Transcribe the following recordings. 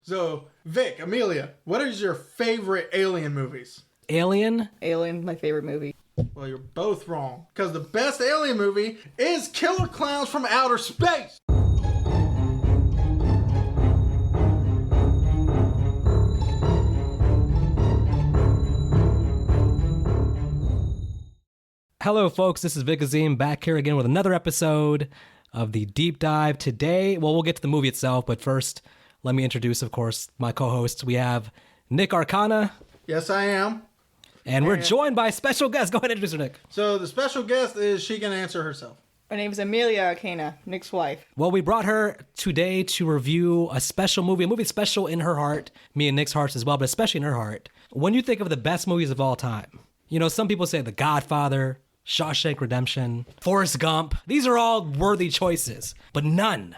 So, Vic, Amelia, what is your favorite Alien movies? Alien? Alien, my favorite movie. Well, you're both wrong. Because the best Alien movie is Killer Klowns from Outer Space. Hello, folks. This is Vic Azim back here again with another episode of the Deep Dive. Today, well, we'll get to the movie itself, but first, let me introduce, of course, my co-hosts. We have Nick Arcana. Yes, I am. And we're joined by a special guest. Go ahead and introduce her, Nick. So the special guest is, she can answer herself. My name is Amelia Arcana, Nick's wife. Well, we brought her today to review a special movie, a movie special in her heart, me and Nick's hearts as well, but especially in her heart. When you think of the best movies of all time, you know, some people say The Godfather, Shawshank Redemption, Forrest Gump. These are all worthy choices, but none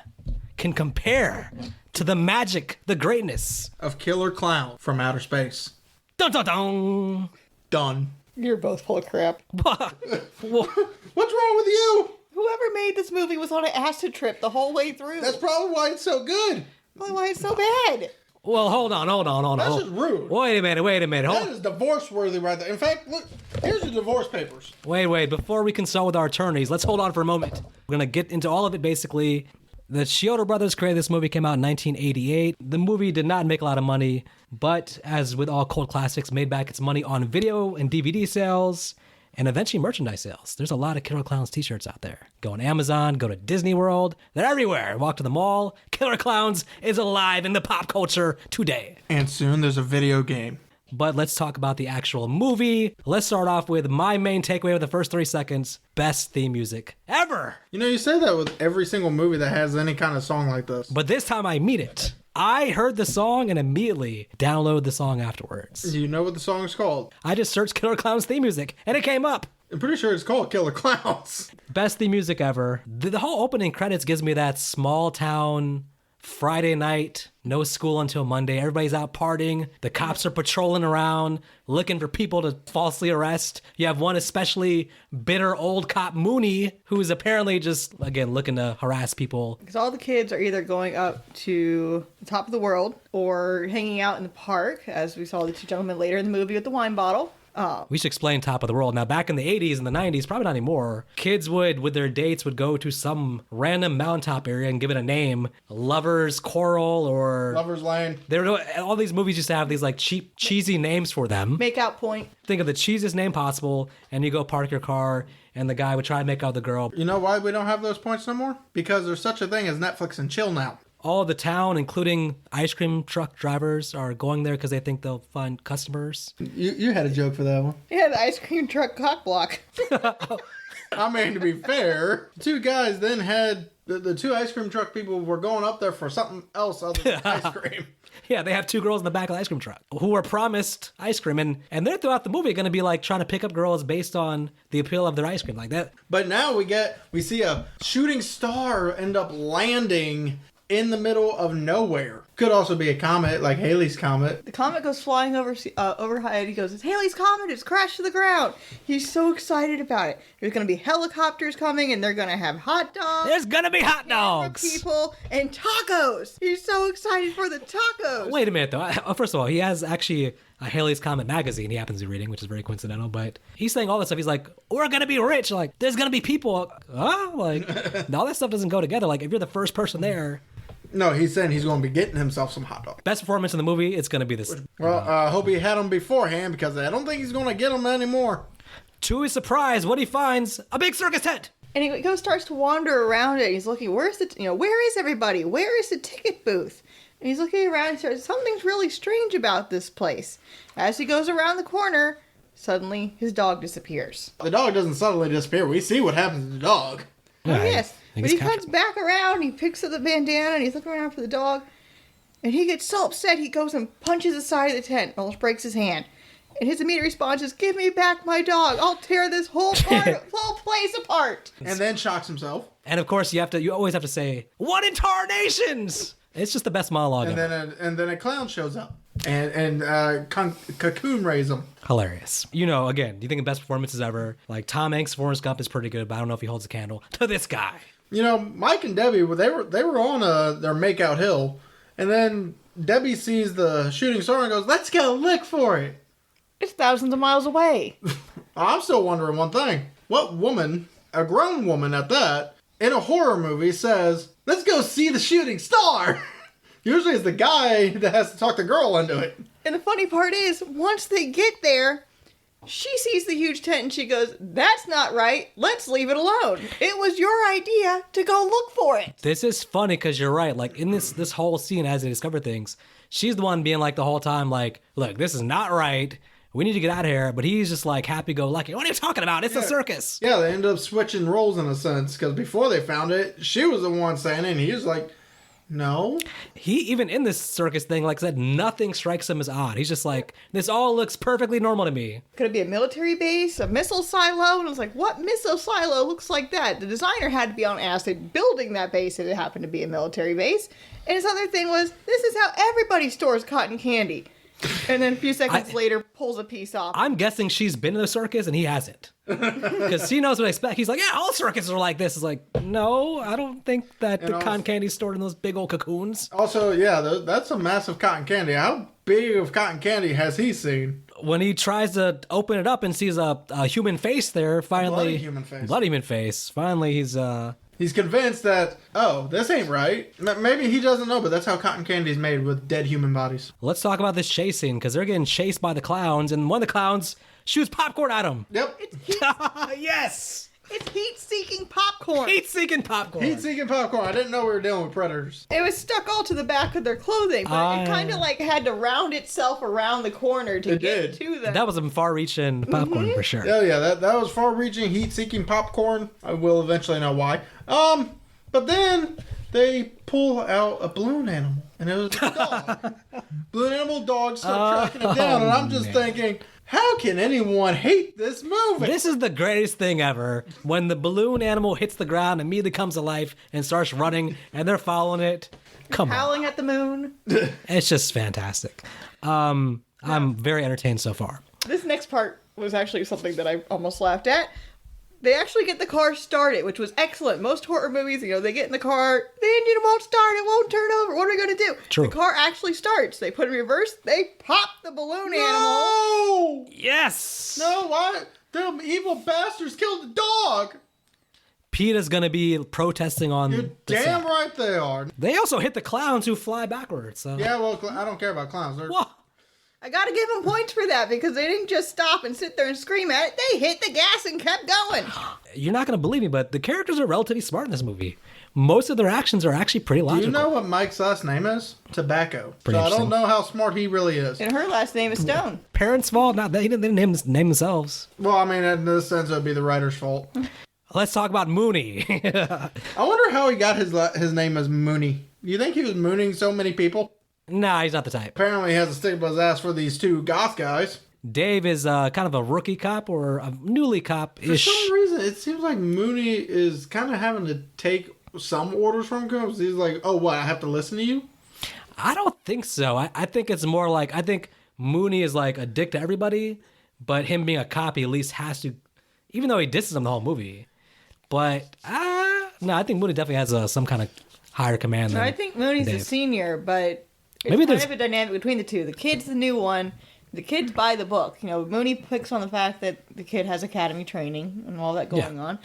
can compare to the magic, the greatness of Killer Clown from Outer Space. Dun dun dun! Done. You're both full of crap. What's wrong with you? Whoever made this movie was on an acid trip the whole way through. That's probably why it's so good. Probably why it's so bad. Well, hold on. That's just rude. Wait a minute. That is divorce-worthy right there. In fact, look, here's the divorce papers. Wait. Before we consult with our attorneys, let's hold on for a moment. We're going to get into all of it, basically. The Chiodo brothers created this movie, came out in 1988. The movie did not make a lot of money, but as with all cult classics, made back its money on video and DVD sales, and eventually merchandise sales. There's a lot of Killer Klowns t-shirts out there. Go on Amazon, go to Disney World. They're everywhere. Walk to the mall. Killer Klowns is alive in the pop culture today. And soon there's a video game. But let's talk about the actual movie. Let's start off with my main takeaway of the first 3 seconds. Best theme music ever. You know, you say that with every single movie that has any kind of song like this. But this time I mean it. I heard the song and immediately downloaded the song afterwards. Do you know what the song is called? I just searched Killer Klowns theme music and it came up. I'm pretty sure it's called Killer Klowns. Best theme music ever. The whole opening credits gives me that small town Friday night, no school until Monday. Everybody's out partying. The cops are patrolling around, looking for people to falsely arrest. You have one especially bitter old cop, Mooney, who's apparently just, again, looking to harass people. Because all the kids are either going up to the top of the world or hanging out in the park, as we saw the two gentlemen later in the movie with the wine bottle. We should explain top of the world. Now, back in the 80s and the 90s, probably not anymore, kids would, with their dates, would go to some random mountaintop area and give it a name. Lover's Coral or... Lover's Lane. All these movies used to have these like cheap, cheesy names for them. Make out point. Think of the cheesiest name possible, and you go park your car, and the guy would try to make out the girl. You know why we don't have those points no more? Because there's such a thing as Netflix and chill now. All of the town, including ice cream truck drivers, are going there because they think they'll find customers. You had a joke for that one. Yeah, the ice cream truck cock block. I mean, to be fair, two guys then had... The two ice cream truck people were going up there for something else other than ice cream. Yeah, they have two girls in the back of the ice cream truck who were promised ice cream. And they're throughout the movie going to be like trying to pick up girls based on the appeal of their ice cream like that. But now we see a shooting star end up landing in the middle of nowhere. Could also be a comet, like Halley's Comet. The comet goes flying overhead. He goes, "It's Halley's Comet. It's crashed to the ground." He's so excited about it. There's going to be helicopters coming, and they're going to have hot dogs. There's going to be hot dogs. For people and tacos. He's so excited for the tacos. Wait a minute, though. First of all, he has actually a Halley's Comet magazine he happens to be reading, which is very coincidental. But he's saying all this stuff. He's like, "We're going to be rich. Like, there's going to be people." Huh? Like, all that stuff doesn't go together. Like, if you're the first person there... No, he's saying he's going to be getting himself some hot dogs. Best performance in the movie, it's going to be this. Well, I hope he had them beforehand because I don't think he's going to get them anymore. To his surprise, what he finds, a big circus tent. And he starts to wander around it. He's looking, where is everybody? Where is the ticket booth? And he's looking around and says, something's really strange about this place. As he goes around the corner, suddenly his dog disappears. The dog doesn't suddenly disappear. We see what happens to the dog. Oh, yes. But he comes back around, he picks up the bandana, and he's looking around for the dog. And he gets so upset, he goes and punches the side of the tent, almost breaks his hand. And his immediate response is, "Give me back my dog. I'll tear this whole place apart." And then shocks himself. And of course, you always have to say, "What in tarnations?" It's just the best monologue ever. And then a clown shows up and cocoon raise him. Hilarious. You know, again, do you think the best performances ever? Like Tom Hanks' Forrest Gump is pretty good, but I don't know if he holds a candle to this guy. You know, Mike and Debbie, they were on their makeout hill, and then Debbie sees the shooting star and goes, let's go look for it. It's thousands of miles away. I'm still wondering one thing. What woman, a grown woman at that, in a horror movie says, let's go see the shooting star? Usually it's the guy that has to talk the girl into it. And the funny part is, once they get there, she sees the huge tent and she goes, that's not right. Let's leave it alone. It was your idea to go look for it. This is funny because you're right. Like in this whole scene as they discover things, she's the one being like the whole time like, look, this is not right. We need to get out of here. But he's just like happy-go-lucky. What are you talking about? It's a circus. Yeah, they ended up switching roles in a sense because before they found it, she was the one saying it and he was like, no. He, even in this circus thing, like I said, nothing strikes him as odd. He's just like, this all looks perfectly normal to me. Could it be a military base, a missile silo? And I was like, what missile silo looks like that? The designer had to be on acid building that base if it happened to be a military base. And his other thing was, this is how everybody stores cotton candy. And then a few seconds later, pulls a piece off. I'm guessing she's been to the circus and he hasn't. Because he knows what I expect. He's like, yeah, all circuses are like this. It's like, no, I don't think that the cotton candy's stored in those big old cocoons. Also, yeah, that's a massive cotton candy. How big of cotton candy has he seen? When he tries to open it up and sees a human face there, finally... Bloody human face. Bloody human face. Finally, he's... He's convinced that, oh, this ain't right. Maybe he doesn't know, but that's how cotton candy is made, with dead human bodies. Let's talk about this chase scene, because they're getting chased by the clowns, and one of the clowns shoots popcorn at him. Yep. Yes! It's heat-seeking popcorn. Heat-seeking popcorn. Heat-seeking popcorn. I didn't know we were dealing with predators. It was stuck all to the back of their clothing, but it kind of like had to round itself around the corner to get to them. That was some far-reaching popcorn for sure. Oh yeah, that was far-reaching, heat-seeking popcorn. I will eventually know why. But then they pull out a balloon animal, and it was a dog. Balloon animal dog start tracking it down, and I'm just thinking, how can anyone hate this movie? This is the greatest thing ever. When the balloon animal hits the ground, immediately comes to life and starts running, and they're following it. Come on. Howling at the moon. It's just fantastic. I'm very entertained so far. This next part was actually something that I almost laughed at. They actually get the car started, which was excellent. Most horror movies, they get in the car, the engine won't start, it won't turn over. What are we going to do? True. The car actually starts. They put it in reverse, they pop the balloon animal. Yes! No, why? Them evil bastards killed the dog. PETA's going to be protesting on You're damn right they are. They also hit the clowns who fly backwards. So. Yeah, well, I don't care about clowns. What? I gotta give them points for that because they didn't just stop and sit there and scream at it. They hit the gas and kept going. You're not going to believe me, but the characters are relatively smart in this movie. Most of their actions are actually pretty logical. Do you know what Mike's last name is? Tobacco. Pretty so I don't know how smart he really is. And her last name is Stone. Parents' fault? Not they didn't name themselves. Well, I mean, in this sense, it would be the writer's fault. Let's talk about Mooney. I wonder how he got his name as Mooney. You think he was mooning so many people? Nah, he's not the type. Apparently, he has a stick up his ass for these two goth guys. Dave is kind of a rookie cop or a newly cop-ish. For some reason, it seems like Mooney is kind of having to take some orders from cops. He's like, oh, what, I have to listen to you? I don't think so. I think it's more like, I think Mooney is like a dick to everybody, but him being a cop, he at least has to, even though he disses him the whole movie. But, no, I think Mooney definitely has some kind of higher command than I think Mooney's Dave. the senior, but it's Maybe kind of a dynamic between the two. The kid's the new one. The kids buy the book. Mooney picks on the fact that the kid has academy training and all that going on.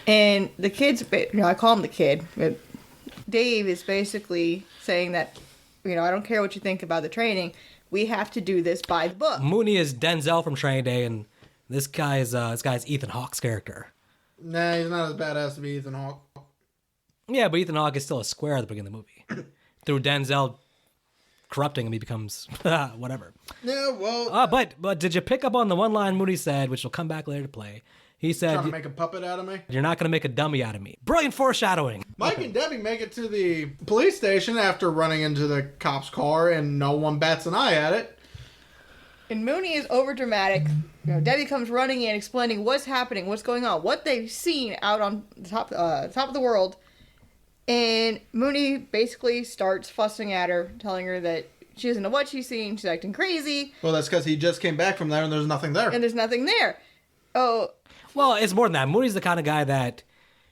And the kid's, I call him the kid, but Dave is basically saying that, I don't care what you think about the training. We have to do this by the book. Mooney is Denzel from Training Day, and this guy's Ethan Hawke's character. Nah, he's not as badass to be Ethan Hawke. Yeah, but Ethan Hawke is still a square at the beginning of the movie. Through Denzel corrupting him, he becomes whatever. Yeah, well... But did you pick up on the one line Mooney said, which will come back later to play? He said... Trying to make a puppet out of me? You're not going to make a dummy out of me. Brilliant foreshadowing. Mike and Debbie make it to the police station after running into the cop's car, and no one bats an eye at it. And Mooney is overdramatic. Debbie comes running in, explaining what's happening, what's going on, what they've seen out on the top of the world. And Mooney basically starts fussing at her, telling her that she doesn't know what she's seen. She's acting crazy. Well, that's because he just came back from there and there's nothing there. And there's nothing there. Oh. Well, it's more than that. Mooney's the kind of guy that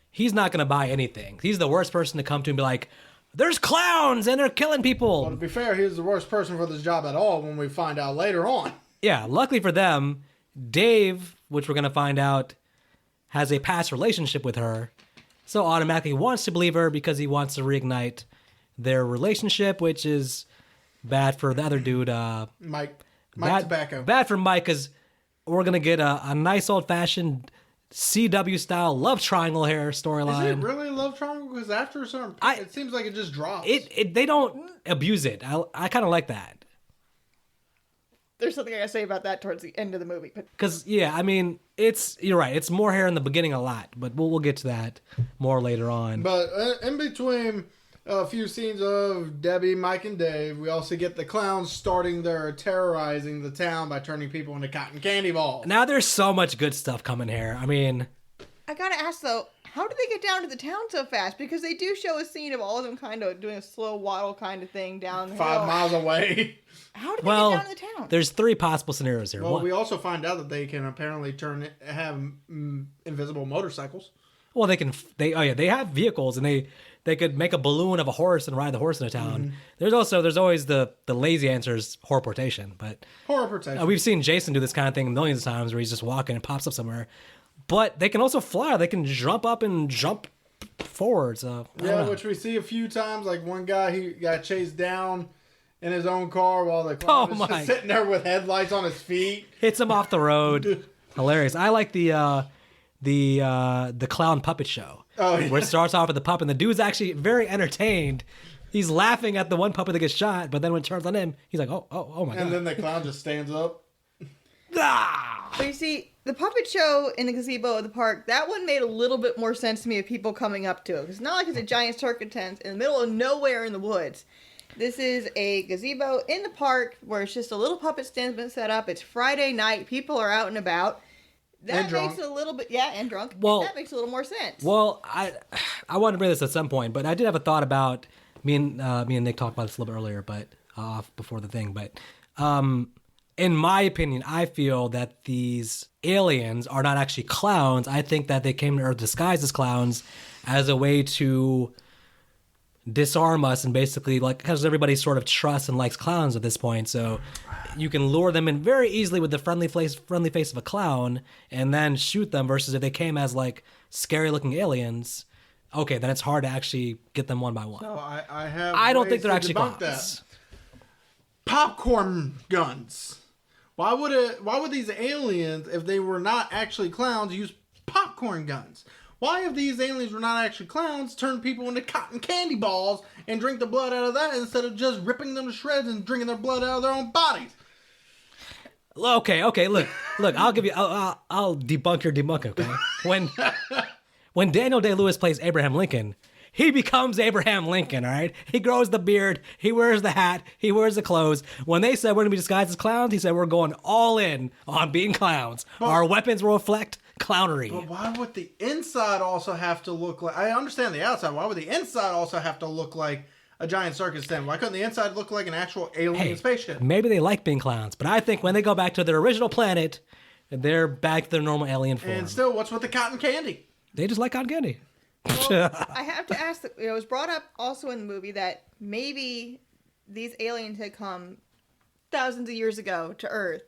he's not going to buy anything. He's the worst person to come to and be like, there's clowns and they're killing people. Well, to be fair, he was the worst person for this job at all when we find out later on. Yeah, luckily for them, Dave, which we're going to find out, has a past relationship with her. So automatically wants to believe her because he wants to reignite their relationship, which is bad for the other dude. Mike bad, Tobacco. Bad for Mike because we're going to get a nice old-fashioned CW-style love triangle here storyline. Is it really a love triangle? Because after a certain point, it seems like it just drops. They don't abuse it. I kind of like that. There's something I gotta say about that towards the end of the movie. Because, yeah, I mean, you're right. It's more hair in the beginning a lot, but we'll get to that more later on. But in between a few scenes of Debbie, Mike, and Dave, we also get the clowns starting their terrorizing the town by turning people into cotton candy balls. Now there's so much good stuff coming here. I mean... I gotta ask, though, how did they get down to the town so fast? Because they do show a scene of all of them kind of doing a slow waddle kind of thing down the hill. 5 miles away. How did they get down to the town? There's 3 possible scenarios here. Well, we also find out that they can apparently have invisible motorcycles. Well, they have vehicles, and they could make a balloon of a horse and ride the horse in a town. Mm-hmm. There's always the lazy answer is horrorportation, but horrorportation. We've seen Jason do this kind of thing millions of times where he's just walking and pops up somewhere. But they can also fly. They can jump up and jump forward. So which we see a few times. Like one guy, he got chased down in his own car while the clown was just sitting there with headlights on his feet. Hits him off the road. Hilarious. I like the clown puppet show. Oh, yeah. Where it starts off with the puppet, and the dude's actually very entertained. He's laughing at the one puppet that gets shot, but then when it turns on him, he's like, oh my God. And then the clown just stands up. Ah! But you see, the puppet show in the gazebo of the park, that one made a little bit more sense to me of people coming up to it. Because it's not like it's a giant circus tent in the middle of nowhere in the woods. This is a gazebo in the park where it's just a little puppet stand been set up. It's Friday night. People are out and about. That makes it a little bit, and drunk. Well, that makes a little more sense. Well, I wanted to bring this at some point, but I did have a thought about me and Nick talked about this a little bit earlier, but before the thing. But in my opinion, I feel that these aliens are not actually clowns. I think that they came to Earth disguised as clowns as a way to disarm us and basically, like, because everybody sort of trusts and likes clowns at this point, so you can lure them in very easily with the friendly face of a clown and then shoot them, versus if they came as like scary looking aliens, okay, then it's hard to actually get them one by one. So I don't think they're actually clowns. Popcorn guns. Why would these aliens, if they were not actually clowns, use popcorn guns? Why, if these aliens were not actually clowns, turn people into cotton candy balls and drink the blood out of that instead of just ripping them to shreds and drinking their blood out of their own bodies? Okay, look, I'll give you, I'll debunk your debunk, okay? When Daniel Day-Lewis plays Abraham Lincoln, he becomes Abraham Lincoln, all right? He grows the beard, he wears the hat, he wears the clothes. When they said we're going to be disguised as clowns, he said we're going all in on being clowns. Our weapons will reflect clownery. But why would the inside also have to look like... I understand the outside. Why would the inside also have to look like a giant circus tent? Why couldn't the inside look like an actual alien spaceship? Maybe they like being clowns, but I think when they go back to their original planet, they're back to their normal alien form. And still, what's with the cotton candy? They just like cotton candy. Well, I have to ask, it was brought up also in the movie that maybe these aliens had come thousands of years ago to Earth,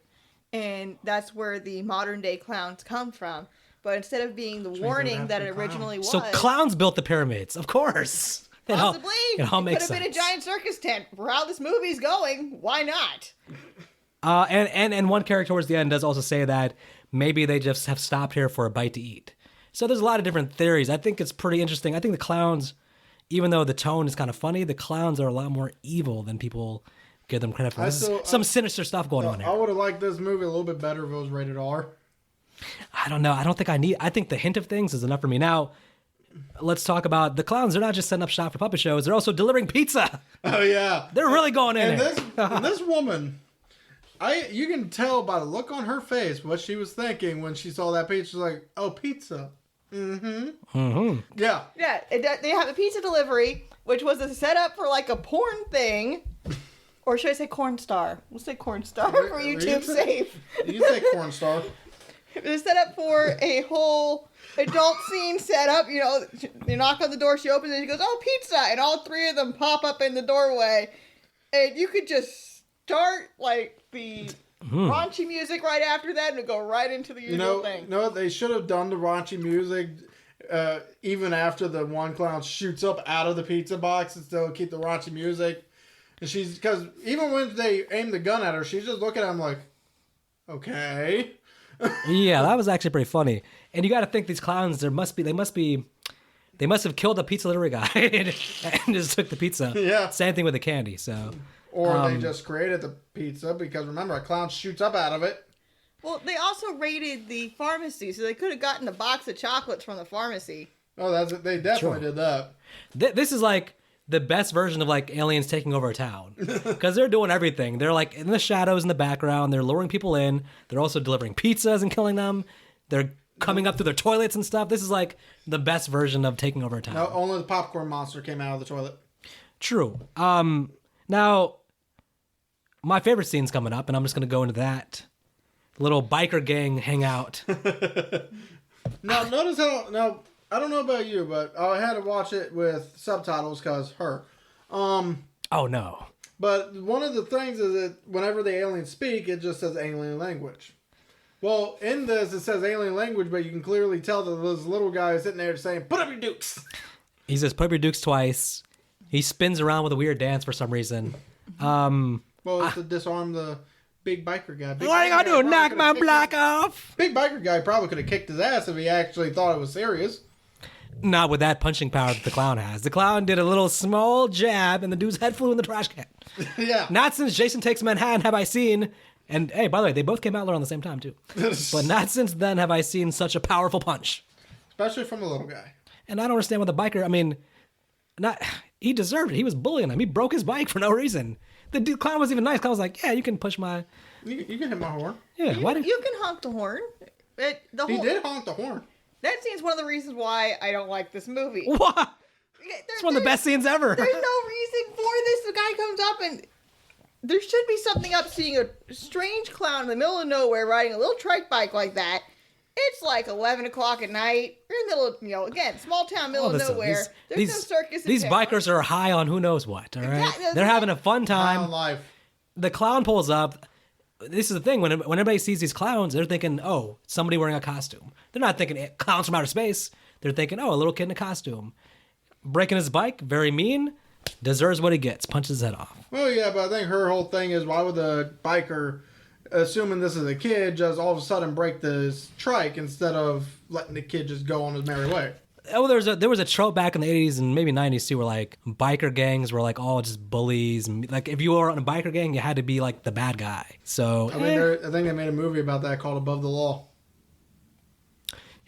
and that's where the modern day clowns come from. But instead of being the warning that it originally was... So clowns built the pyramids, of course. Possibly. It all makes sense. It could have been a giant circus tent. For how this movie's going, why not? And one character towards the end does also say that maybe they just have stopped here for a bite to eat. So there's a lot of different theories. I think it's pretty interesting. I think the clowns, even though the tone is kind of funny, the clowns are a lot more evil than people give them credit for. There's some sinister stuff going on here. I would have liked this movie a little bit better if it was rated R. I don't know. I think the hint of things is enough for me. Now, let's talk about the clowns. They're not just setting up shop for puppet shows. They're also delivering pizza. Oh, yeah. They're really going in. And this woman... you can tell by the look on her face what she was thinking when she saw that pizza. She's like, oh, pizza. Mm-hmm. Mm-hmm. Yeah. Yeah, they have a pizza delivery, which was a setup for like a porn thing. Or should I say corn star? We'll say corn star for YouTube safe. You say corn star. They're set up for a whole adult scene set up. You know, you knock on the door, she opens it, she goes, "Oh, pizza!" And all three of them pop up in the doorway, and you could just start like the raunchy music right after that, and go right into the usual thing. You know what? They should have done the raunchy music even after the one clown shoots up out of the pizza box, and still keep the raunchy music. And because even when they aim the gun at her, she's just looking at him like, okay. Yeah, that was actually pretty funny. And you got to think these clowns, they must have killed the pizza delivery guy and just took the pizza. Yeah. Same thing with the candy. So. Or they just created the pizza because remember, a clown shoots up out of it. Well, they also raided the pharmacy, so they could have gotten a box of chocolates from the pharmacy. Oh, they definitely did that. This is like the best version of like aliens taking over a town because they're doing everything. They're like in the shadows in the background. They're luring people in. They're also delivering pizzas and killing them. They're coming up through their toilets and stuff. This is like the best version of taking over a town. No, only the popcorn monster came out of the toilet. True. Now, my favorite scene's coming up, and I'm just going to go into that. Little biker gang hangout. Now, notice how... Now, I don't know about you, but I had to watch it with subtitles because her. Oh, no. But one of the things is that whenever the aliens speak, it just says alien language. Well, in this, it says alien language, but you can clearly tell that this little guy is sitting there saying, "Put up your dukes." He says, "Put up your dukes" twice. He spins around with a weird dance for some reason. Well, it's to disarm the big biker guy. What are you going to do? Knock my block off? Big biker guy probably could have kicked his ass if he actually thought it was serious. Not with that punching power that the clown has. The clown did a little small jab, and the dude's head flew in the trash can. Yeah. Not since Jason Takes Manhattan have I seen... And, hey, by the way, they both came out around the same time, too. But not since then have I seen such a powerful punch. Especially from the little guy. And I don't understand what the biker... I mean, he deserved it. He was bullying him. He broke his bike for no reason. The dude, clown was even nice. Clown was like, "Yeah, you can push my... You can hit my horn." Yeah, you can honk the horn. He did honk the horn. That scene's one of the reasons why I don't like this movie. What? It's one of the best scenes ever. There's no reason for this. The guy comes up and there should be something up seeing a strange clown in the middle of nowhere riding a little trike bike like that. It's like 11 o'clock at night. You're in the middle of, again, small town, middle of nowhere. There's no circus in These town. bikers are high on who knows what, all right? Exactly. They're having a fun time. High on life. The clown pulls up. This is the thing. When everybody sees these clowns, they're thinking, oh, somebody wearing a costume. They're not thinking clowns from outer space. They're thinking, oh, a little kid in a costume. Breaking his bike, very mean. Deserves what he gets. Punches his head off. Well, yeah, but I think her whole thing is why would the biker, assuming this is a kid, just all of a sudden break this trike instead of letting the kid just go on his merry way? Oh, there was a trope back in the 80s and maybe 90s too, where like biker gangs were like all just bullies. And, like if you were in a biker gang, you had to be like the bad guy. So I think they made a movie about that called Above the Law.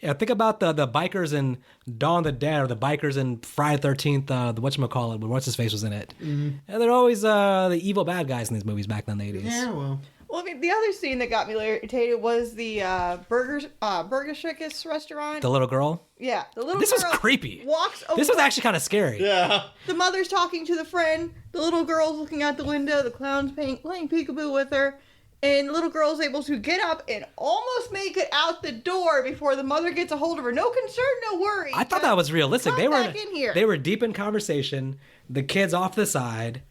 Yeah, think about the bikers in Dawn of the Dead or the bikers in Friday the 13th, the whatchamacallit, when What's-His-Face was in it. Mm-hmm. And they're always the evil bad guys in these movies back in the 80s. Yeah, well. Well, I mean, the other scene that got me irritated was the Burger Shikis restaurant. The little girl? Yeah, the little This girl was creepy. Walks over. This was actually kind of scary. Yeah. The mother's talking to the friend. The little girl's looking out the window. The clown's playing peekaboo with her. And the little girl's able to get up and almost make it out the door before the mother gets a hold of her. No concern, no worry. I thought that was realistic. Come back in here. They were deep in conversation. The kid's off the side.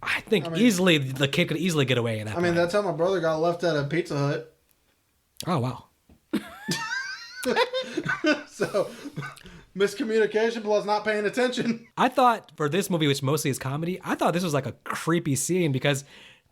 I think easily the kid could easily get away in that. I mean, that's how my brother got left at a Pizza Hut. Oh, wow. So, miscommunication plus not paying attention. I thought for this movie, which mostly is comedy, I thought this was like a creepy scene because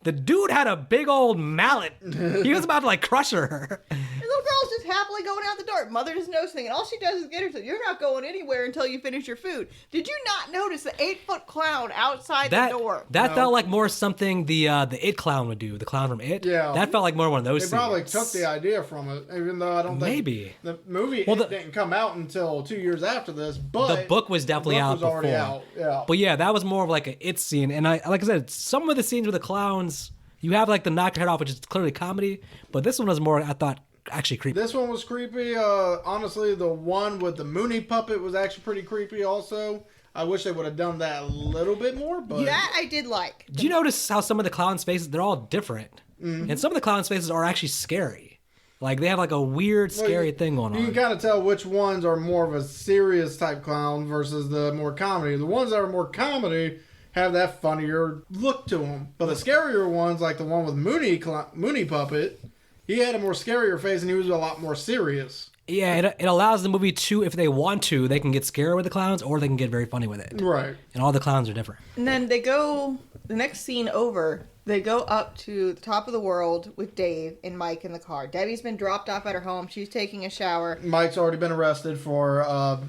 the dude had a big old mallet. He was about to like crush her. The little girl's just happily going out the door. Mother doesn't know anything, and all she does is get her to, "You're not going anywhere until you finish your food." Did you not notice the 8-foot clown outside the door? That felt like more something the It clown would do. The clown from It. Yeah. That felt like more one of those They scenes. probably took the idea from it, even though I don't think Maybe. the movie Well, didn't come out until 2 years after this. But the book was definitely the book out was already before. out. Yeah. But yeah, that was more of like an It scene. And like I said, some of the scenes with the clowns, you have like the knock your head off, which is clearly comedy. But this one was more, I thought, actually creepy. This one was creepy. Honestly, the one with the Mooney puppet was actually pretty creepy also. I wish they would have done that a little bit more, but... That I did like. Do you notice how some of the clowns' faces, they're all different? Mm-hmm. And some of the clowns' faces are actually scary. Like, they have like a weird, scary thing going on. You can kind of tell which ones are more of a serious type clown versus the more comedy. The ones that are more comedy have that funnier look to them. But the scarier ones, like the one with Mooney Puppet, he had a more scarier face and he was a lot more serious. Yeah, it allows the movie to, if they want to, they can get scary with the clowns or they can get very funny with it. Right. And all the clowns are different. And then they go, the next scene over, they go up to the top of the world with Dave and Mike in the car. Debbie's been dropped off at her home. She's taking a shower. Mike's already been arrested for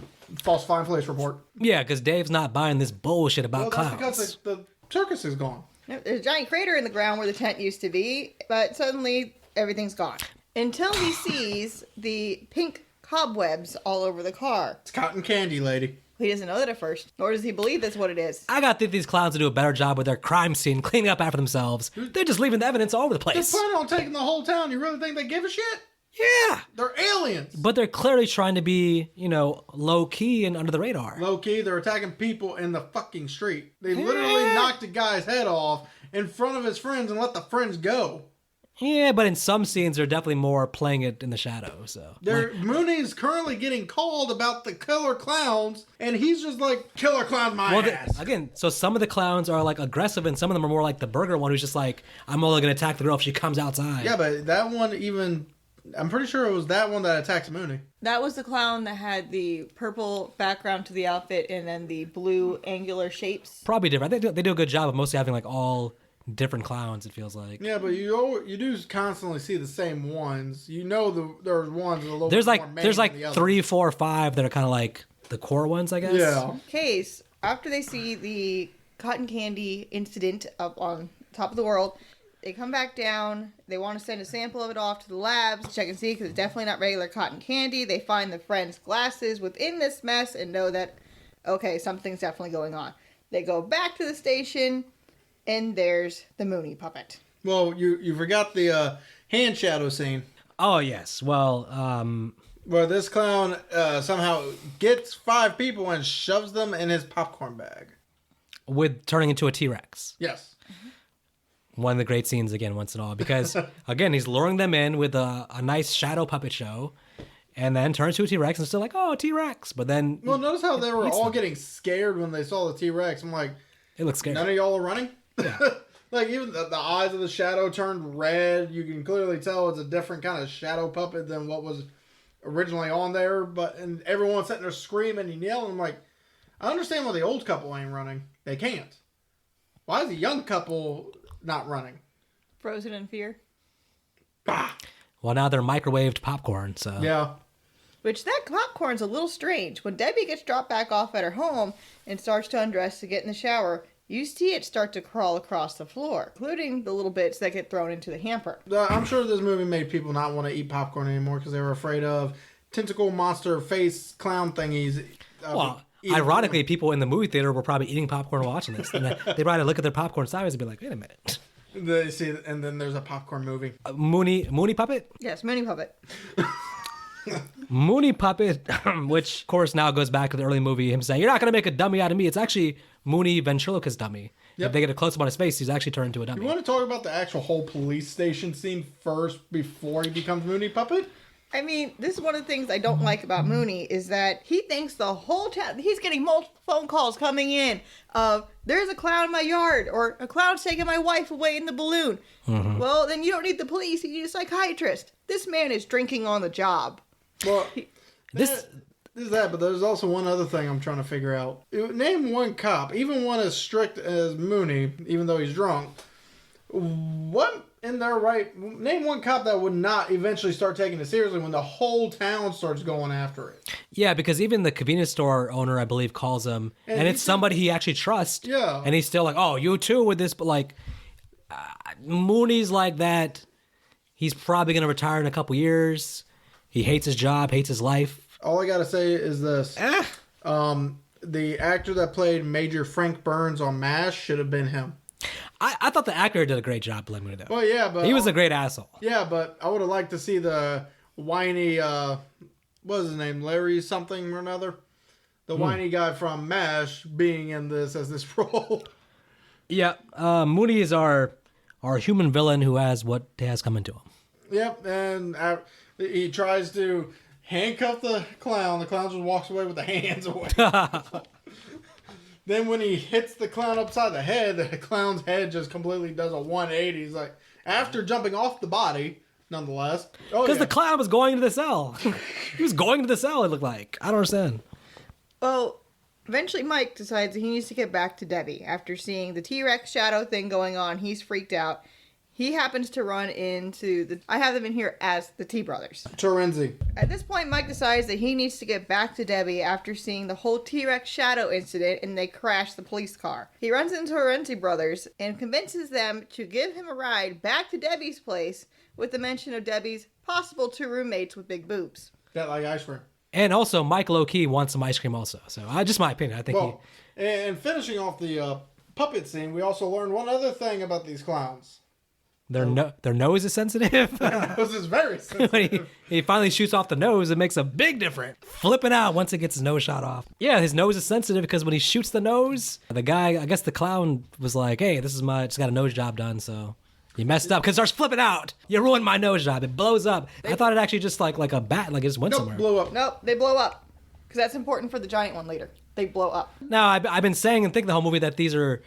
falsifying police report. Yeah, because Dave's not buying this bullshit about clowns. That's because the circus is gone. There's a giant crater in the ground where the tent used to be, but suddenly everything's gone. Until he sees the pink cobwebs all over the car. It's cotton candy, lady. He doesn't know that at first, nor does he believe that's what it is. I gotta think these clowns will do a better job with their crime scene, cleaning up after themselves. They're just leaving the evidence all over the They're place. planning on taking the whole town. You really think they give a shit? Yeah. They're aliens. But they're clearly trying to be, low key and under the radar. Low key, they're attacking people in the fucking street. They literally knocked a guy's head off in front of his friends and let the friends go. Yeah, but in some scenes, they're definitely more playing it in the shadow. So Mooney's currently getting called about the killer clowns, and he's just like, killer clown my ass. Again, so some of the clowns are like aggressive, and some of them are more like the burger one who's just like, I'm only going to attack the girl if she comes outside. Yeah, but that one even... I'm pretty sure it was that one that attacked Mooney. That was the clown that had the purple background to the outfit and then the blue angular shapes. Probably different. I think they do a good job of mostly having like all different clowns, it feels like. Yeah, but you do constantly see the same ones. You know there's ones a little There's bit like more there's than like the others. 3, 4, 5 that are kind of like the core ones, I guess. Yeah. Case, after they see the cotton candy incident up on top of the world, they come back down. They want to send a sample of it off to the labs to check and see because it's definitely not regular cotton candy. They find the friend's glasses within this mess and know that, okay, something's definitely going on. They go back to the station, and there's the Mooney puppet. Well, you forgot the hand shadow scene. Oh, yes. Well, where this clown somehow gets 5 people and shoves them in his popcorn bag. with turning into a T-Rex. Yes. One of the great scenes again, once and all, because again, he's luring them in with a nice shadow puppet show, and then turns to a T-Rex and still like, oh, T-Rex. But then, well, notice how they were all getting scared when they saw the T-Rex. I'm like, it looks scary. None of y'all are running. Yeah. Like even the eyes of the shadow turned red. You can clearly tell it's a different kind of shadow puppet than what was originally on there. And everyone's sitting there screaming and yelling. I'm like, I understand why the old couple ain't running. They can't. Why is the young couple not running? Frozen in fear. Bah! Well, now they're microwaved popcorn, so. Yeah. Which that popcorn's a little strange. When Debbie gets dropped back off at her home and starts to undress to get in the shower, you see it start to crawl across the floor, including the little bits that get thrown into the hamper. I'm sure this movie made people not want to eat popcorn anymore because they were afraid of tentacle monster face clown thingies. Well, ironically, people in the movie theater were probably eating popcorn watching this. And they probably look at their popcorn sideways and be like, wait a minute. They see, and then there's a popcorn movie. Mooney Puppet? Yes, Mooney Puppet. Mooney Puppet, which of course now goes back to the early movie, him saying, you're not going to make a dummy out of me. It's actually Mooney ventriloquist dummy. Yep. If they get a close up on his face, he's actually turned into a dummy. You want to talk about the actual whole police station scene first before he becomes Mooney Puppet? I mean, this is one of the things I don't like about Mooney is that he thinks the whole time, he's getting multiple phone calls coming in of, there's a clown in my yard, or a clown's taking my wife away in the balloon. Mm-hmm. Well, then you don't need the police, you need a psychiatrist. This man is drinking on the job. Well, this is that, but there's also one other thing I'm trying to figure out. Name one cop, even one as strict as Mooney, even though he's drunk. What in their right? Name one cop that would not eventually start taking it seriously when the whole town starts going after it. Yeah, because even the convenience store owner, I believe, calls him, and it's somebody he actually trusts. Yeah, and he's still like, "Oh, you too with this," but like Mooney's like that. He's probably gonna retire in a couple years. He hates his job, hates his life. All I gotta say is this: the actor that played Major Frank Burns on MASH should have been him. I thought the actor did a great job playing Mooney, though. Well, yeah, but he was a great asshole. Yeah, but I would have liked to see the whiny, what was his name, Larry something or another, the whiny guy from MASH being in this as this role. Yeah, Mooney is our human villain who has what has coming to him. Yep, and he tries to handcuff the clown. The clown just walks away with the hands away. Then when he hits the clown upside the head, the clown's head just completely does a 180. He's like, after jumping off the body, nonetheless. Because the clown was going to the cell. He was going to the cell, it looked like. I don't understand. Well, eventually Mike decides that he needs to get back to Debbie. After seeing the T-Rex shadow thing going on, he's freaked out. He happens to run into I have them in here as the T brothers. Terenzi. At this point, Mike decides that he needs to get back to Debbie after seeing the whole T-Rex shadow incident and they crash the police car. He runs into Terenzi brothers and convinces them to give him a ride back to Debbie's place with the mention of Debbie's possible 2 roommates with big boobs. That like ice cream. And also, Mike low-key wants some ice cream also. So, just my opinion. I think and finishing off the puppet scene, we also learned one other thing about these clowns. Their nose is sensitive. Their nose is very sensitive. When he finally shoots off the nose, it makes a big difference. Flipping out once it gets his nose shot off. Yeah, his nose is sensitive because when he shoots the nose, the guy, I guess the clown was like, hey, just got a nose job done, so you messed up. Because it starts flipping out. You ruined my nose job. It blows up. I thought it actually just like a bat, like it just went somewhere. Blew up. Nope, they blow up. Because that's important for the giant one later. They blow up. Now, I've been saying and thinking the whole movie that these are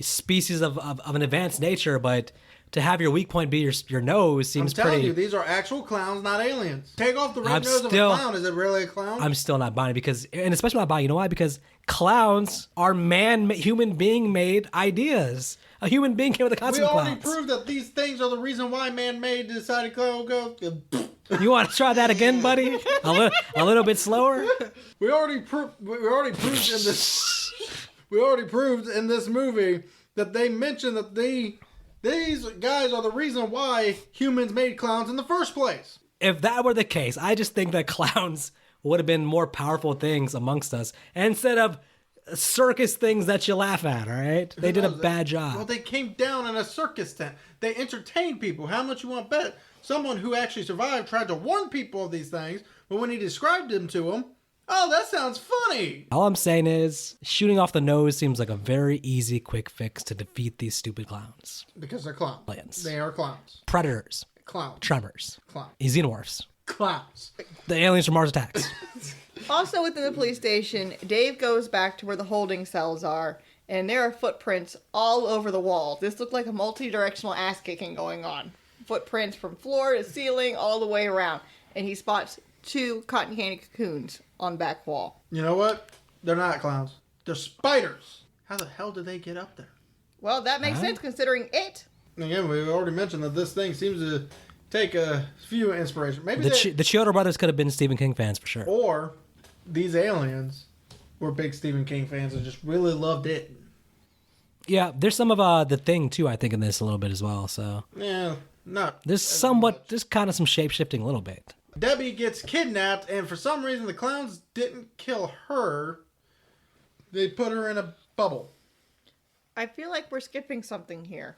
species of an advanced nature, but to have your weak point be your nose seems pretty... I'm telling you, these are actual clowns, not aliens. Take off the red nose of a clown. Is it really a clown? I'm still not buying it because... And especially not buying, you know why? Because clowns are human being-made ideas. A human being came with a concept of clowns. We already proved that these things are the reason why man-made decided clown go... You want to try that again, buddy? A little bit slower? We already proved in this... We already proved in this movie that they mentioned that these guys are the reason why humans made clowns in the first place. If that were the case, I just think that clowns would have been more powerful things amongst us instead of circus things that you laugh at, all right? They did a bad job. Well, they came down in a circus tent. They entertained people. How much you want to bet? Someone who actually survived tried to warn people of these things, but when he described them to them, oh, that sounds funny. All I'm saying is, shooting off the nose seems like a very easy, quick fix to defeat these stupid clowns. Because they're clowns. Aliens. They are clowns. Predators. Clowns. Tremors. Clowns. Xenomorphs. Clowns. The aliens from Mars Attacks. Also within the police station, Dave goes back to where the holding cells are, and there are footprints all over the wall. This looked like a multi-directional ass-kicking going on. Footprints from floor to ceiling, all the way around. And he spots 2 cotton candy cocoons on the back wall. You know what? They're not clowns. They're spiders. How the hell did they get up there? Well, that makes sense considering it. Again, we already mentioned that this thing seems to take a few inspiration. Maybe the Chiodo brothers could have been Stephen King fans for sure. Or these aliens were big Stephen King fans and just really loved it. Yeah, there's some of the Thing too, I think, in this a little bit as well. So yeah, there's kind of some shape shifting a little bit. Debbie gets kidnapped, and for some reason the clowns didn't kill her. They put her in a bubble. I feel like we're skipping something here.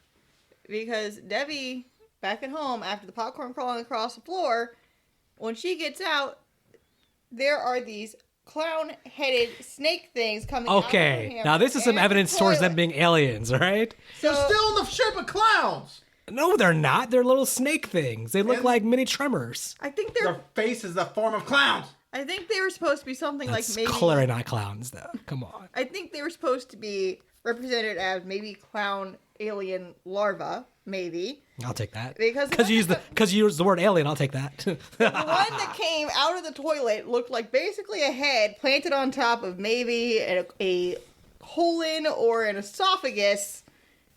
Because Debbie, back at home, after the popcorn crawling across the floor, when she gets out, there are these clown-headed snake things coming out of him. Now this is some evidence towards them being aliens, all right? They're still in the shape of clowns! No, they're not. They're little snake things. They look like mini tremors. I think their face is the form of clowns. I think they were supposed to be something That's like maybe... clearly not clowns, though. Come on. I think they were supposed to be represented as maybe clown alien larva, maybe. I'll take that. Because you used the word alien, I'll take that. The one that came out of the toilet looked like basically a head planted on top of maybe a colon or an esophagus.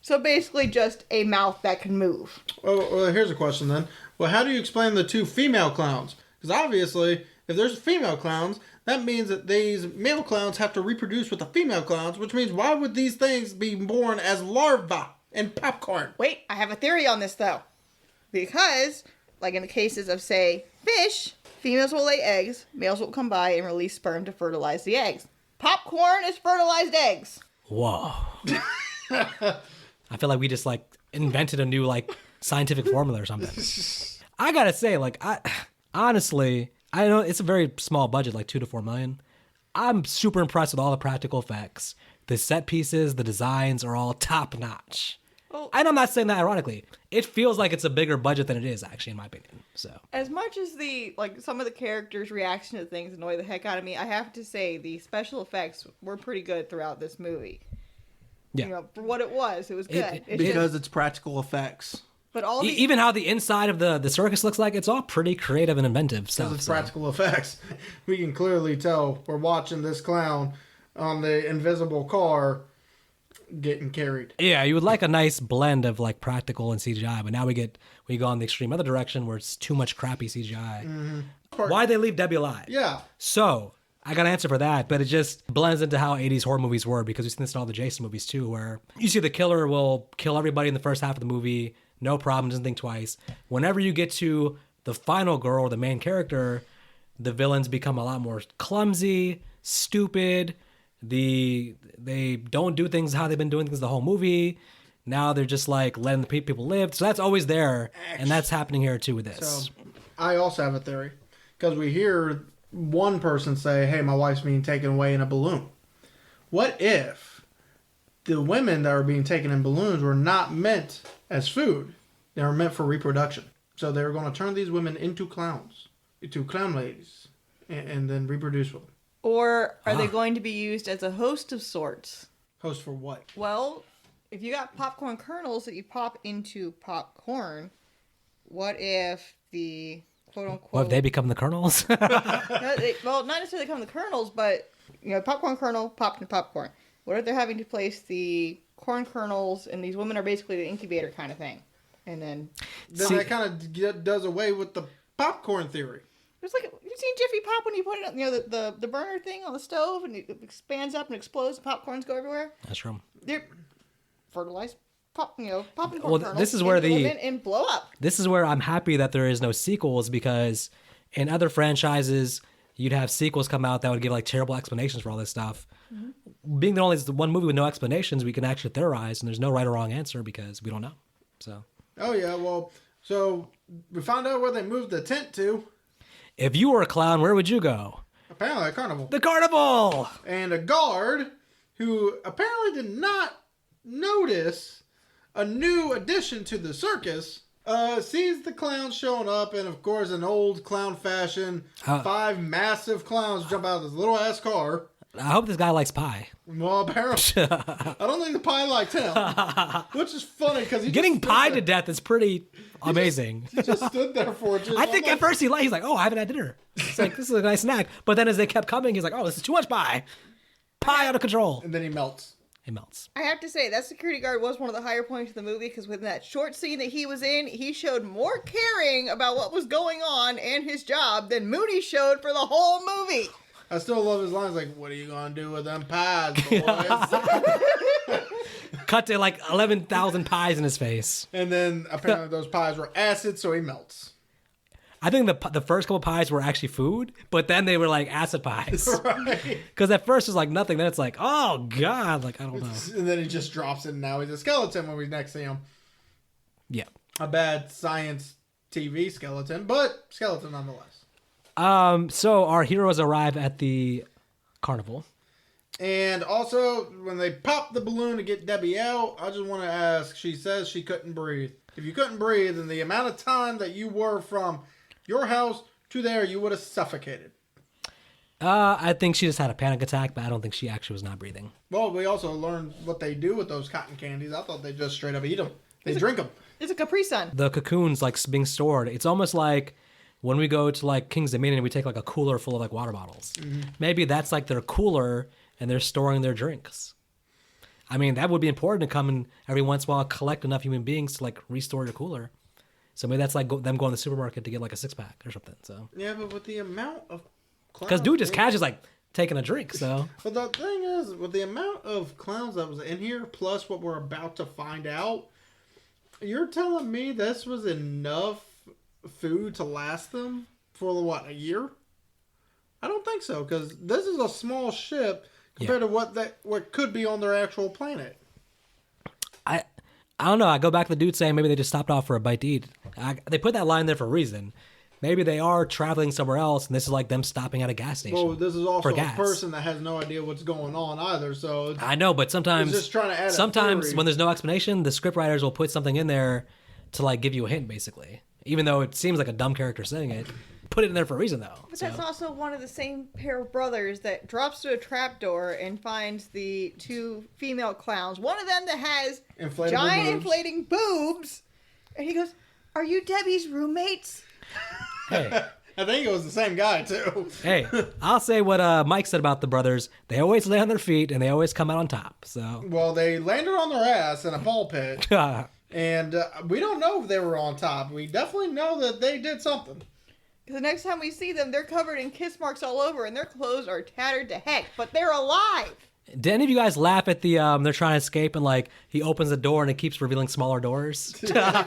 So basically just a mouth that can move. Well, here's a question then. Well, how do you explain the 2 female clowns? Because obviously, if there's female clowns, that means that these male clowns have to reproduce with the female clowns, which means why would these things be born as larvae in popcorn? Wait, I have a theory on this though. Because, like in the cases of, say, fish, females will lay eggs, males will come by and release sperm to fertilize the eggs. Popcorn is fertilized eggs. Whoa. I feel like we just invented a new scientific formula or something. I gotta say, honestly, I know it's a very small budget, like $2 to $4 million. I'm super impressed with all the practical effects. The set pieces, the designs are all top notch. And I'm not saying that ironically. It feels like it's a bigger budget than it is, actually, in my opinion. So, as much as some of the characters' reaction to things annoy the heck out of me, I have to say the special effects were pretty good throughout this movie. yeah. For what it was good. Because it's practical effects. But all Even how the inside of the circus looks like, it's all pretty creative and inventive stuff. Because it's practical effects. We can clearly tell we're watching this clown on the invisible car getting carried. Yeah, you would like a nice blend of like practical and CGI, but now we go on the extreme other direction where it's too much crappy CGI. Mm-hmm. Why'd they leave Debbie alive? Yeah. So I got an answer for that, but it just blends into how 80s horror movies were, because we've seen this in all the Jason movies too, where you see the killer will kill everybody in the first half of the movie, no problem, doesn't think twice. Whenever you get to the final girl, the main character, the villains become a lot more clumsy, stupid. They don't do things how they've been doing things the whole movie. Now they're just like letting the people live. So that's always there, and that's happening here too with this. So I also have a theory, because we hear one person say, "Hey, my wife's being taken away in a balloon." What if the women that are being taken in balloons were not meant as food? They were meant for reproduction. So they were going to turn these women into clowns, into clown ladies, and then reproduce with them. Or are they going to be used as a host of sorts? Host for what? Well, if you got popcorn kernels that you pop into popcorn, what if the quote-unquote... What if they become the kernels? Well, not necessarily become the kernels, but, popcorn kernel popped into popcorn. What if they're having to place the corn kernels, and these women are basically the incubator kind of thing? And then that kind of does away with the popcorn theory. It's like, you've seen Jiffy Pop when you put it on, the burner thing on the stove, and it expands up and explodes, and popcorns go everywhere? That's true. They're fertilized popcorn Well, this is where and blow up. This is where I'm happy that there is no sequels, because in other franchises, you'd have sequels come out that would give like terrible explanations for all this stuff. Mm-hmm. Being that only is the one movie with no explanations, we can actually theorize, and there's no right or wrong answer because we don't know. So. Oh yeah, well, so we found out where they moved the tent to. If you were a clown, where would you go? Apparently a carnival. The carnival! And a guard who apparently did not notice a new addition to the circus sees the clowns showing up, and of course, in old clown fashion, 5 massive clowns jump out of this little ass car. I hope this guy likes pie. Well, apparently, I don't think the pie liked him, which is funny because getting pie to death is pretty amazing. He just stood there for it. I think at first he's like, "Oh, I haven't had dinner." It's like, this is a nice snack. But then as they kept coming, he's like, "Oh, this is too much pie. Pie out of control." And then he melts. He melts. I have to say, that security guard was one of the higher points of the movie, because within that short scene that he was in, he showed more caring about what was going on and his job than Mooney showed for the whole movie. I still love his lines like, "What are you going to do with them pies, boys?" Cut to like 11,000 pies in his face. And then apparently those pies were acid, so he melts. I think the first couple pies were actually food, but then they were like acid pies. Right. Because at first it was like nothing, then it's like, oh God, like I don't know. And then he just drops it, and now he's a skeleton when we next see him. Yeah. A bad science TV skeleton, but skeleton nonetheless. So our heroes arrive at the carnival. And also, when they pop the balloon to get Debbie out, I just want to ask, she says she couldn't breathe. If you couldn't breathe, then the amount of time that you were from your house to there, you would have suffocated. I think she just had a panic attack, but I don't think she actually was not breathing. Well, we also learned what they do with those cotton candies. I thought they just straight up eat them. They drink them. It's a Capri Sun. The cocoons like being stored. It's almost like when we go to like King's Dominion, we take like a cooler full of like water bottles. Mm-hmm. Maybe that's like their cooler and they're storing their drinks. I mean, that would be important to come and every once in a while collect enough human beings to like restore your cooler. So maybe that's like them going to the supermarket to get like a 6-pack or something. So yeah, but with the amount of clowns, because dude just casually like taking a drink. So but the thing is, with the amount of clowns that was in here, plus what we're about to find out, you're telling me this was enough food to last them for what, a year? I don't think so, because this is a small ship compared to what could be on their actual planet. I don't know. I go back to the dude saying maybe they just stopped off for a bite to eat. They put that line there for a reason. maybe they are traveling somewhere else, and this is like them stopping at a gas station. Well, this is also for a gas. person that has no idea what's going on either. So I know, but sometimes just trying to add sometimes when there's no explanation, the scriptwriters will put something in there to like give you a hint, basically. Even though it seems like a dumb character saying it, put it in there for a reason, though. But that's also one of the same pair of brothers that drops through a trapdoor and finds the 2 female clowns. One of them that has giant inflating boobs. And he goes, "Are you Debbie's roommates?" Hey. I think it was the same guy, too. Hey, I'll say what Mike said about the brothers. They always lay on their feet, and they always come out on top. So, Well, they landed on their ass in a ball pit. And we don't know if they were on top. We definitely know that they did something. The next time we see them, they're covered in kiss marks all over, and their clothes are tattered to heck, but they're alive. Did any of you guys laugh at the they're trying to escape and like he opens the door and it keeps revealing smaller doors? Another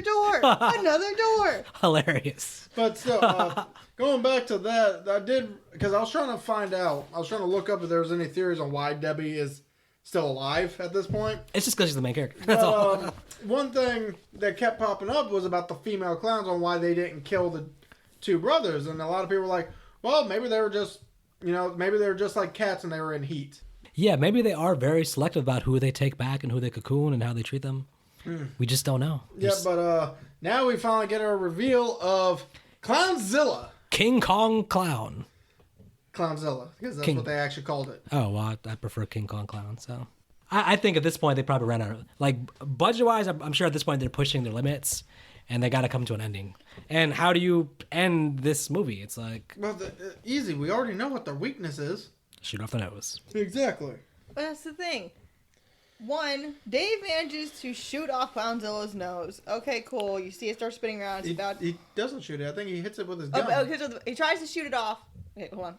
door, another door. Hilarious. But still, going back to that, I did, because I was trying to find out, I was trying to look up if there was any theories on why Debbie is still alive at this point. It's just because she's the main character. That's all. One thing that kept popping up was about the female clowns on why they didn't kill the 2 brothers. And a lot of people were like, well, maybe they were just, maybe they were just like cats and they were in heat. Yeah, maybe they are very selective about who they take back and who they cocoon and how they treat them. We just don't know. Yeah, but now we finally get a reveal of Clownzilla. King Kong Clown. Clownzilla, because that's what they actually called it. Oh, well, I prefer King Kong Clown, so. I think at this point they probably ran out of, like, budget-wise, I'm sure at this point they're pushing their limits, and they got to come to an ending. And how do you end this movie? It's like... Well, easy. We already know what their weakness is. Shoot off the nose. Exactly. But that's the thing. One, Dave manages to shoot off Clownzilla's nose. Okay, cool. You see it start spinning around. He doesn't shoot it. I think he hits it with his gun. He tries to shoot it off. Wait, hold on.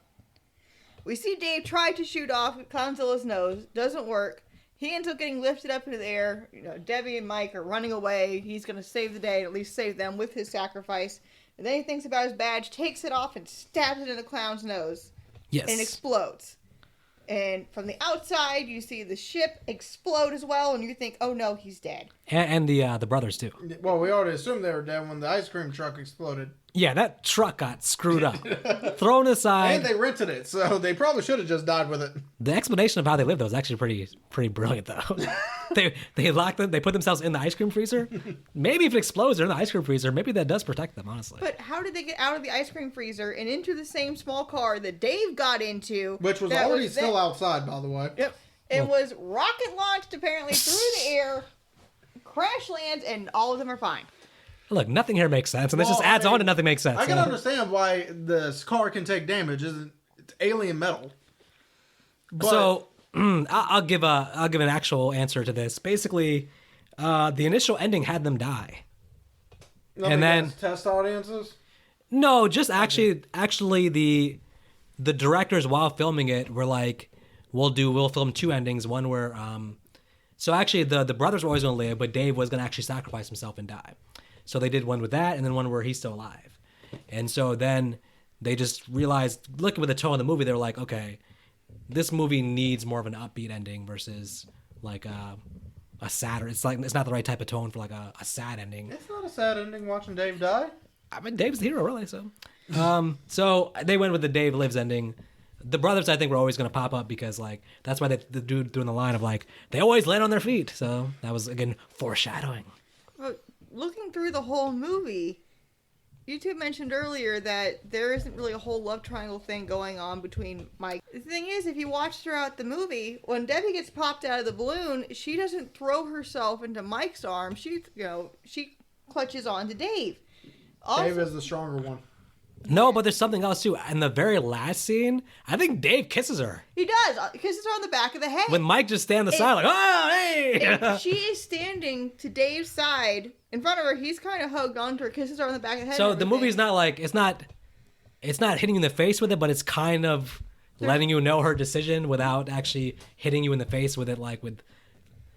We see Dave try to shoot off Clownzilla's nose. Doesn't work. He ends up getting lifted up into the air. Debbie and Mike are running away. He's going to save the day, at least save them with his sacrifice. And then he thinks about his badge, takes it off, and stabs it in the clown's nose. Yes. And it explodes. And from the outside, you see the ship explode as well, and you think, oh no, he's dead. And the brothers, too. Well, we already assumed they were dead when the ice cream truck exploded. Yeah, that truck got screwed up. Thrown aside. And they rented it, so they probably should have just died with it. The explanation of how they lived, though, is actually pretty brilliant, though. they locked them, they put themselves in the ice cream freezer. Maybe if it explodes, they're in the ice cream freezer. Maybe that does protect them, honestly. But how did they get out of the ice cream freezer and into the same small car that Dave got into? Which was already still outside, by the way. Yep. It was rocket launched, apparently, through the air, crash lands, and all of them are fine. Look, nothing here makes sense, and this just adds on to nothing makes sense. I can understand why this car can take damage. It's alien metal. But so I'll give an actual answer to this. Basically, the initial ending had them die, and then test audiences. No, just actually the directors while filming it were like, we'll film 2 endings. One where so actually the brothers were always going to live, but Dave was going to actually sacrifice himself and die. So they did one with that, and then one where he's still alive. And so then they just realized, looking with the tone of the movie, they were like, okay, this movie needs more of an upbeat ending versus like a sadder. It's like it's not the right type of tone for like a sad ending. It's not a sad ending watching Dave die. I mean, Dave's the hero, really. So, so they went with the Dave lives ending. The brothers, I think, were always going to pop up because like that's why the dude doing the line of like they always land on their feet. So that was again foreshadowing. Well, looking through the whole movie, you two mentioned earlier that there isn't really a whole love triangle thing going on between Mike. The thing is, if you watch throughout the movie, when Debbie gets popped out of the balloon, she doesn't throw herself into Mike's arms. She clutches on to Dave. Also, Dave is the stronger one. No, but there's something else too. In the very last scene, I think Dave kisses her. He does. Kisses her on the back of the head. When Mike just stands on the side like, oh, hey! She is standing to Dave's side. In front of her, he's kind of hugged onto her, kisses her on the back of the head. So the movie's not like, it's not hitting you in the face with it, but it's kind of letting you know her decision without actually hitting you in the face with it,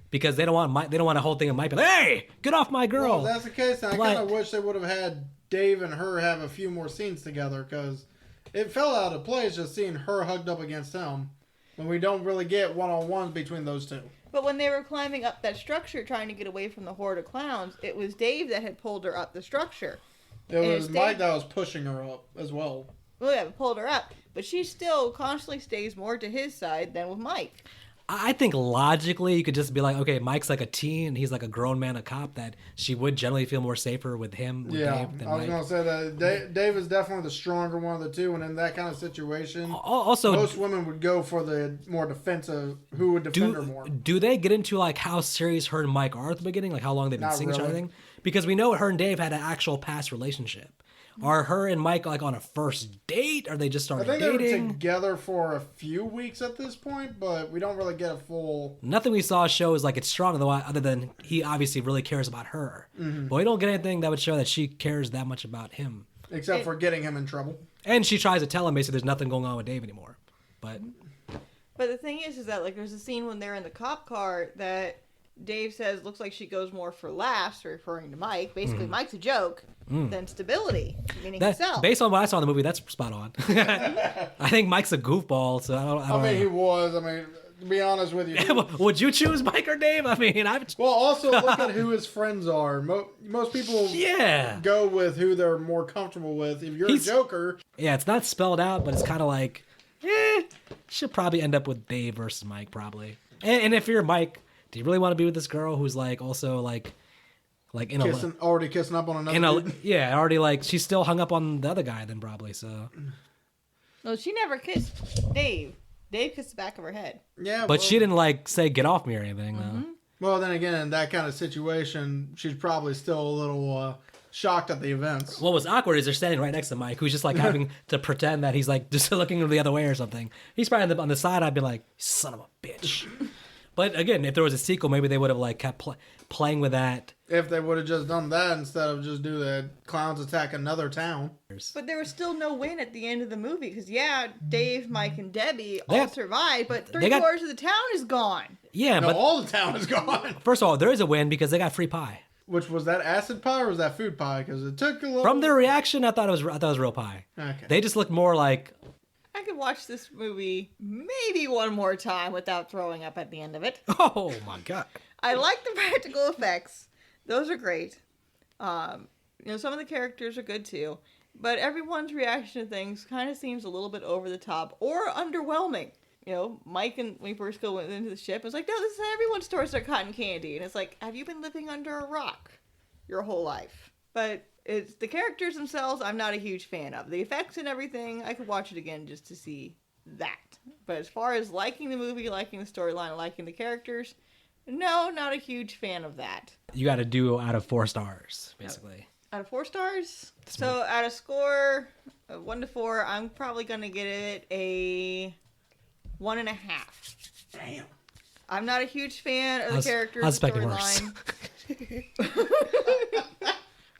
because they don't want a whole thing of Mike be like, hey, get off my girl. Well, if that's the case, I kind of wish they would have had Dave and her have a few more scenes together, because it fell out of place just seeing her hugged up against him when we don't really get one-on-ones between those two. But when they were climbing up that structure trying to get away from the horde of clowns, it was Dave that had pulled her up the structure. It was Mike that was pushing her up as well. Well, yeah, pulled her up. But she still constantly stays more to his side than with Mike. I think logically you could just be like, okay, Mike's like a teen, and he's like a grown man, a cop, that she would generally feel more safer with him, with Dave, than I was going to say that Dave is definitely the stronger one of the two, and in that kind of situation, also, most women would go for the more defensive, who would defend her more. Do they get into like how serious her and Mike are at the beginning, like how long they've been seeing each other? Because we know her and Dave had an actual past relationship. Are her and Mike like on a first date? Or they just started dating? I think they were together for a few weeks at this point, but we don't really get a full... Nothing we saw shows like it's strong, other than he obviously really cares about her. Mm-hmm. But we don't get anything that would show that she cares that much about him. Except for getting him in trouble. And she tries to tell him basically there's nothing going on with Dave anymore. But the thing is that like there's a scene when they're in the cop car that Dave says looks like she goes more for laughs, referring to Mike. Basically, Mike's a joke than stability, meaning himself. Based on what I saw in the movie, that's spot on. I think Mike's a goofball, so I don't know. He was. To be honest with you. Would you choose Mike or Dave? Well, also look at who his friends are. Most people go with who they're more comfortable with. If you're a joker. Yeah, it's not spelled out, but it's kind of like, she'll probably end up with Dave versus Mike, probably. And if you're Mike, do you really want to be with this girl who's like also like in already kissing up on another dude? Yeah, already like she's still hung up on the other guy then probably, so. No, she never kissed Dave. Dave kissed the back of her head. Yeah, but she didn't like say get off me or anything though. Well, then again, in that kind of situation, she's probably still a little shocked at the events. What was awkward is they're standing right next to Mike, who's just like having to pretend that he's like just looking the other way or something. He's probably on the side. I'd be like, son of a bitch. But again, if there was a sequel, maybe they would have like kept playing with that. If they would have just done that instead of just do the clowns attack another town. But there was still no win at the end of the movie because Dave, Mike, and Debbie all survived, but three-quarters of the town is gone. Yeah, but all the town is gone. First of all, there is a win because they got free pie. Which was that acid pie or was that food pie? Because it took a little. From their reaction, I thought it was real pie. Okay. They just looked more like. I could watch this movie maybe one more time without throwing up at the end of it. Oh my god! I like the practical effects; those are great. Some of the characters are good too, but everyone's reaction to things kind of seems a little bit over the top or underwhelming. Mike and when we first went into the ship, it's like, no, this is how everyone stores their cotton candy, and it's like, have you been living under a rock your whole life? But it's the characters themselves I'm not a huge fan of. The effects and everything, I could watch it again just to see that. But as far as liking the movie, liking the storyline, liking the characters, no, not a huge fan of that. You got to do out of 4 stars, basically. Out of 4 stars? So out of score, 1 to 4, I'm probably going to get it a 1.5. Damn. I'm not a huge fan of the characters. I was expecting worse.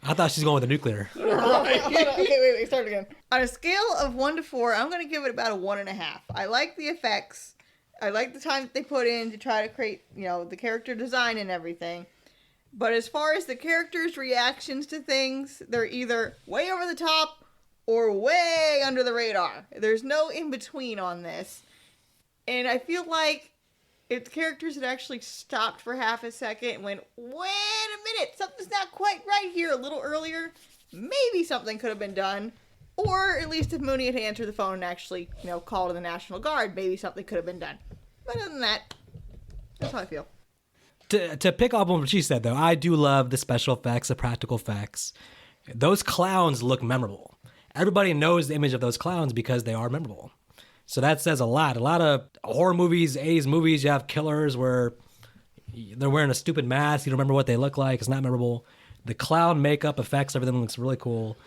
I thought she's going with the nuclear. Right. Okay, wait, start again. On a scale of 1 to 4, I'm going to give it about a 1.5. I like the effects. I like the time that they put in to try to create, the character design and everything. But as far as the characters' reactions to things, they're either way over the top or way under the radar. There's no in-between on this. And I feel like if the characters had actually stopped for half a second and went, wait a minute, something's not quite right here a little earlier, maybe something could have been done. Or at least if Mooney had answered the phone and actually, called in the National Guard, maybe something could have been done. But other than that, that's how I feel. To pick up on what she said, though, I do love the special effects, the practical effects. Those clowns look memorable. Everybody knows the image of those clowns because they are memorable. So that says a lot. A lot of horror movies, 80s movies, you have killers where they're wearing a stupid mask. You don't remember what they look like. It's not memorable. The clown makeup effects, everything looks really cool.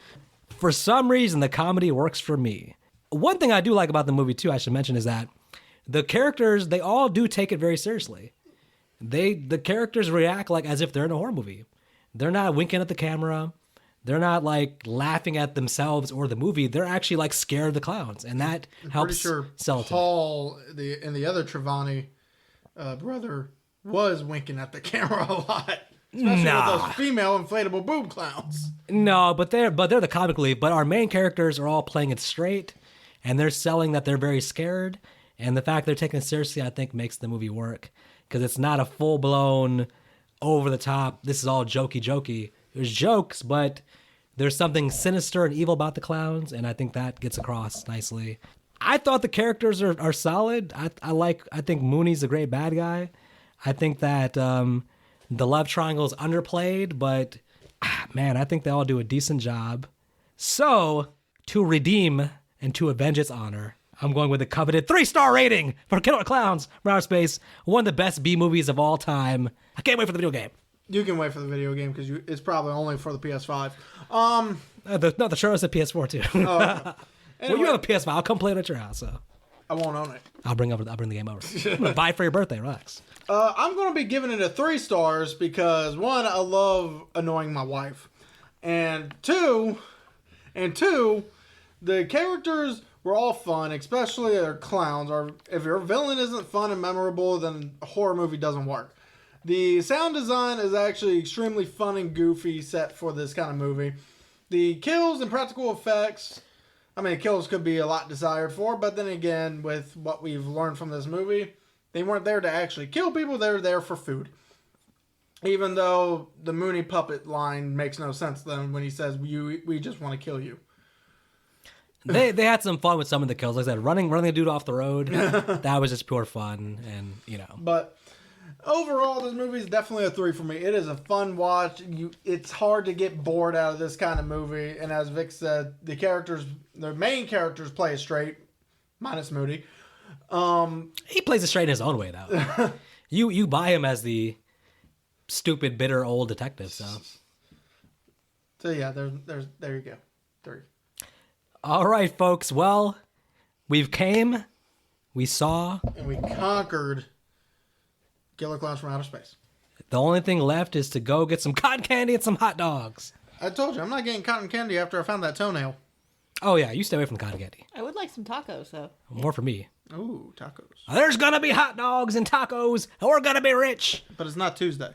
For some reason, the comedy works for me. One thing I do like about the movie, too, I should mention, is that the characters, they all do take it very seriously. The characters react like as if they're in a horror movie. They're not winking at the camera. They're not like laughing at themselves or the movie. They're actually like scared of the clowns, and that helps sell it. Paul, the other Trevani brother, was winking at the camera a lot, especially with those female inflatable boob clowns. No, but they're the comic relief. But our main characters are all playing it straight, and they're selling that they're very scared. And the fact they're taking it seriously, I think, makes the movie work because it's not a full blown, over the top. This is all jokey. There's jokes, but There's something sinister and evil about the clowns, and I think that gets across nicely. I thought the characters are solid. I think Mooney's a great bad guy. I think that the love triangle is underplayed, but man, I think they all do a decent job. So, to redeem and to avenge its honor, I'm going with the coveted 3-star rating for Killer Klowns from Outer Space, one of the best B movies of all time. I can't wait for the video game. You can wait for the video game because it's probably only for the PS5. The show is a PS4 too. Oh, okay. Anyway, Well, you have a PS5. I'll come play it at your house. So I won't own it. I'll bring the game over. I'm gonna buy it for your birthday. Relax. I'm going to be giving it a 3 stars because, one, I love annoying my wife. And two, the characters were all fun, especially their clowns. Or if your villain isn't fun and memorable, then a horror movie doesn't work. The sound design is actually extremely fun and goofy set for this kind of movie. The kills and practical effects, I mean, kills could be a lot desired for, but then again, with what we've learned from this movie, they weren't there to actually kill people, they were there for food. Even though the Mooney puppet line makes no sense then when he says, we just want to kill you. They had some fun with some of the kills. Like I said, running the dude off the road, that was just pure fun, and But overall, this movie is definitely a 3 for me. It is a fun watch. It's hard to get bored out of this kind of movie. And as Vic said, the main characters play it straight, minus Moody. he plays it straight in his own way, though. You buy him as the stupid, bitter old detective. So yeah, there you go, 3. All right, folks. Well, we saw, and we conquered Killer Klowns from Outer Space. The only thing left is to go get some cotton candy and some hot dogs. I told you, I'm not getting cotton candy after I found that toenail. Oh, yeah, you stay away from the cotton candy. I would like some tacos, though. More for me. Ooh, tacos. There's gonna be hot dogs and tacos, and we're gonna be rich. But it's not Tuesday.